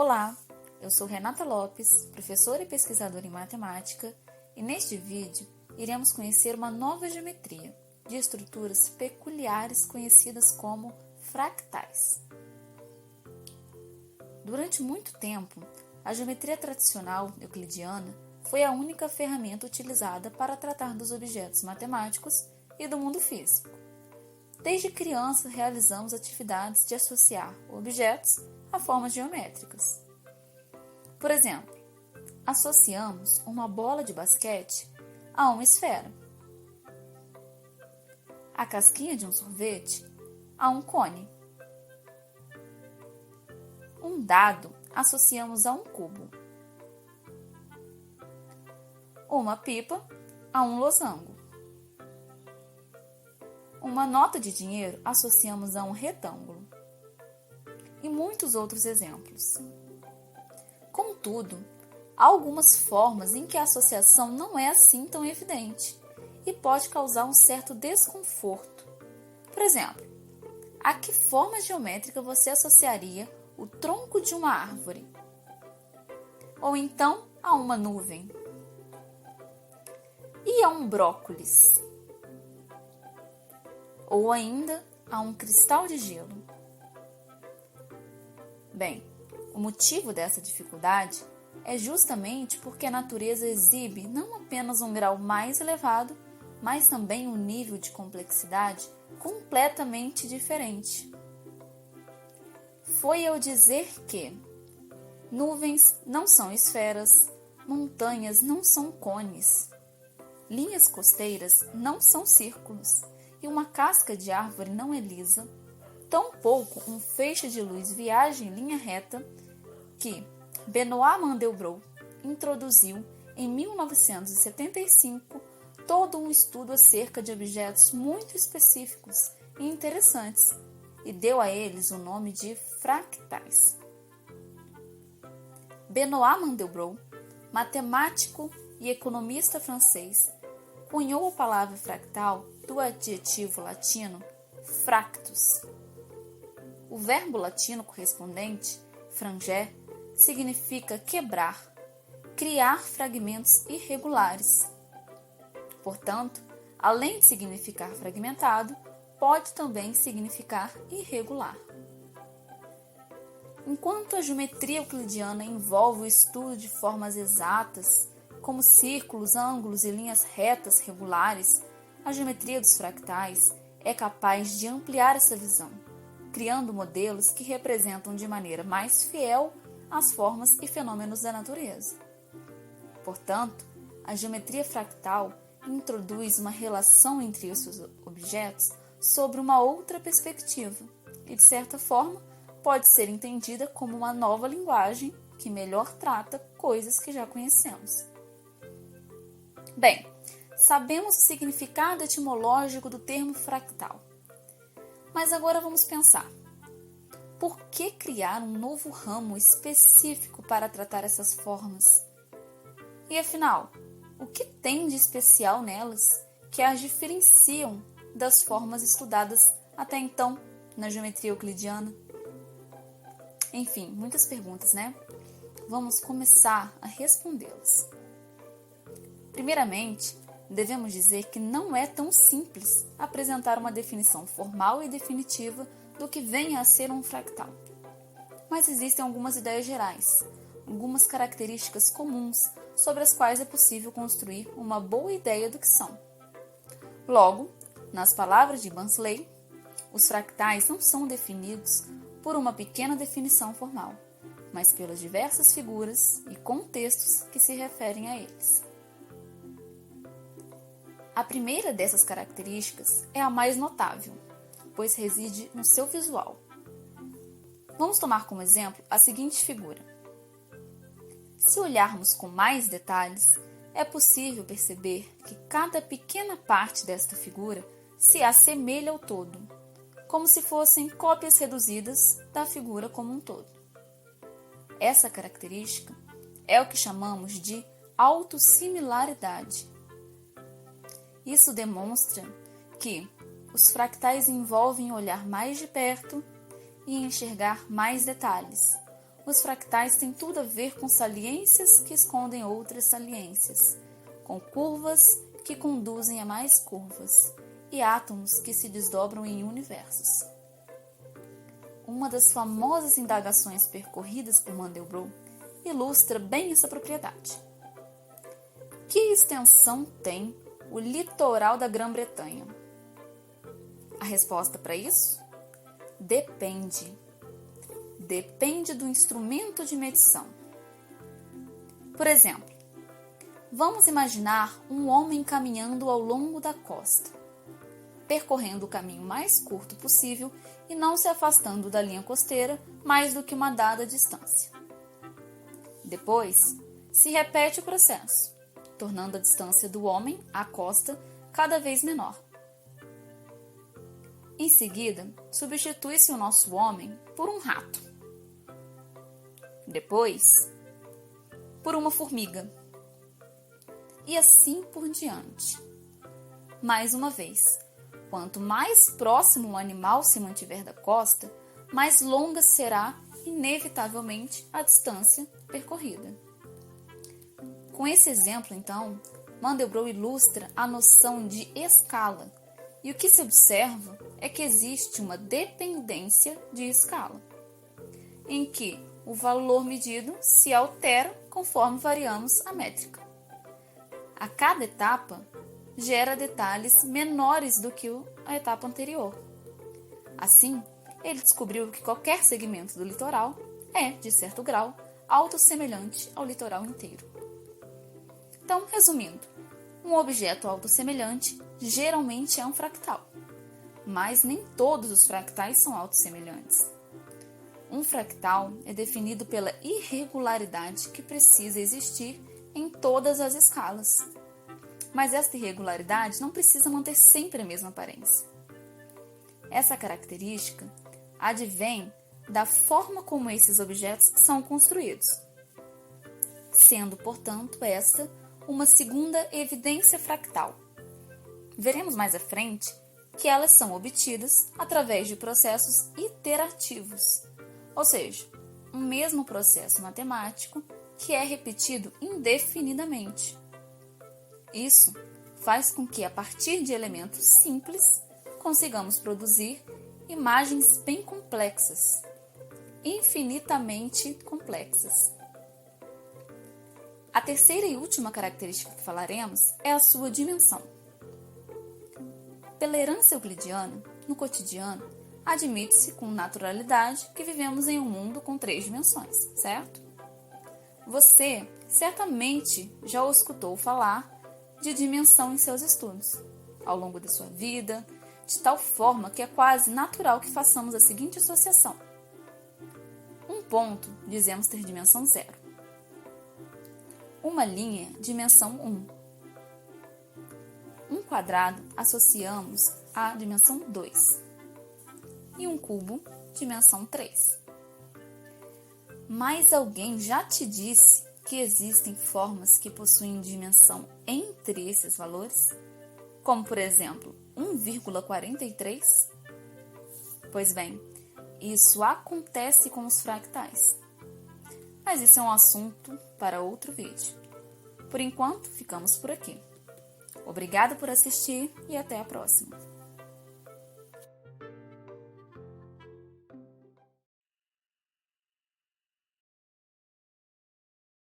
Olá, eu sou Renata Lopes, professora e pesquisadora em matemática, e neste vídeo iremos conhecer uma nova geometria de estruturas peculiares conhecidas como fractais. Durante muito tempo, a geometria tradicional euclidiana foi a única ferramenta utilizada para tratar dos objetos matemáticos e do mundo físico. Desde criança, realizamos atividades de associar objetos a formas geométricas. Por exemplo, associamos uma bola de basquete a uma esfera, a casquinha de um sorvete a um cone, um dado associamos a um cubo, uma pipa a um losango, uma nota de dinheiro associamos a um retângulo, e muitos outros exemplos. Contudo, há algumas formas em que a associação não é assim tão evidente e pode causar um certo desconforto. Por exemplo, a que forma geométrica você associaria o tronco de uma árvore? Ou então a uma nuvem? E a um brócolis? Ou ainda a um cristal de gelo? Bem, o motivo dessa dificuldade é justamente porque a natureza exibe não apenas um grau mais elevado, mas também um nível de complexidade completamente diferente. Foi eu dizer que nuvens não são esferas, montanhas não são cones, linhas costeiras não são círculos e uma casca de árvore não é lisa, tampouco um feixe de luz viaja em linha reta que Benoit Mandelbrot introduziu em 1975 todo um estudo acerca de objetos muito específicos e interessantes e deu a eles o nome de fractais. Benoit Mandelbrot, matemático e economista francês, cunhou a palavra fractal do adjetivo latino fractus. O verbo latino correspondente, frangere, significa quebrar, criar fragmentos irregulares. Portanto, além de significar fragmentado, pode também significar irregular. Enquanto a geometria euclidiana envolve o estudo de formas exatas, como círculos, ângulos e linhas retas regulares, a geometria dos fractais é capaz de ampliar essa visão, criando modelos que representam de maneira mais fiel as formas e fenômenos da natureza. Portanto, a geometria fractal introduz uma relação entre esses objetos sobre uma outra perspectiva e, de certa forma, pode ser entendida como uma nova linguagem que melhor trata coisas que já conhecemos. Bem, sabemos o significado etimológico do termo fractal. Mas agora vamos pensar. Por que criar um novo ramo específico para tratar essas formas? E afinal, o que tem de especial nelas que as diferenciam das formas estudadas até então na geometria euclidiana? Enfim, muitas perguntas, né? Vamos começar a respondê-las. Primeiramente, devemos dizer que não é tão simples apresentar uma definição formal e definitiva do que venha a ser um fractal. Mas existem algumas ideias gerais, algumas características comuns sobre as quais é possível construir uma boa ideia do que são. Logo, nas palavras de Bansley, os fractais não são definidos por uma pequena definição formal, mas pelas diversas figuras e contextos que se referem a eles. A primeira dessas características é a mais notável, pois reside no seu visual. Vamos tomar como exemplo a seguinte figura. Se olharmos com mais detalhes, é possível perceber que cada pequena parte desta figura se assemelha ao todo, como se fossem cópias reduzidas da figura como um todo. Essa característica é o que chamamos de autossimilaridade. Isso demonstra que os fractais envolvem olhar mais de perto e enxergar mais detalhes, os fractais têm tudo a ver com saliências que escondem outras saliências, com curvas que conduzem a mais curvas e átomos que se desdobram em universos. Uma das famosas indagações percorridas por Mandelbrot ilustra bem essa propriedade. Que extensão tem o litoral da Grã-Bretanha? A resposta para isso? Depende. Depende do instrumento de medição. Por exemplo, vamos imaginar um homem caminhando ao longo da costa, percorrendo o caminho mais curto possível e não se afastando da linha costeira mais do que uma dada distância. Depois, se repete o processo, tornando a distância do homem à costa cada vez menor. Em seguida, substitui-se o nosso homem por um rato. Depois, por uma formiga. E assim por diante. Mais uma vez, quanto mais próximo o animal se mantiver da costa, mais longa será, inevitavelmente, a distância percorrida. Com esse exemplo, então, Mandelbrot ilustra a noção de escala, e o que se observa é que existe uma dependência de escala, em que o valor medido se altera conforme variamos a métrica. A cada etapa, gera detalhes menores do que a etapa anterior. Assim, ele descobriu que qualquer segmento do litoral é, de certo grau, autossemelhante ao litoral inteiro. Então, resumindo, um objeto autossemelhante geralmente é um fractal, mas nem todos os fractais são autossemelhantes. Um fractal é definido pela irregularidade que precisa existir em todas as escalas. Mas esta irregularidade não precisa manter sempre a mesma aparência. Essa característica advém da forma como esses objetos são construídos, sendo, portanto, esta uma segunda evidência fractal. Veremos mais à frente que elas são obtidas através de processos iterativos, ou seja, um mesmo processo matemático que é repetido indefinidamente. Isso faz com que, a partir de elementos simples, consigamos produzir imagens bem complexas, infinitamente complexas. A terceira e última característica que falaremos é a sua dimensão. Pela herança euclidiana, no cotidiano, admite-se com naturalidade que vivemos em um mundo com 3 dimensões, certo? Você certamente já o escutou falar de dimensão em seus estudos, ao longo da sua vida, de tal forma que é quase natural que façamos a seguinte associação. Um ponto, dizemos ter dimensão 0. Uma linha, dimensão 1. Um quadrado, associamos à dimensão 2. E um cubo, dimensão 3. Mas alguém já te disse que existem formas que possuem dimensão entre esses valores? Como, por exemplo, 1,43? Pois bem, isso acontece com os fractais. Mas isso é um assunto para outro vídeo. Por enquanto, ficamos por aqui. Obrigada por assistir e até a próxima.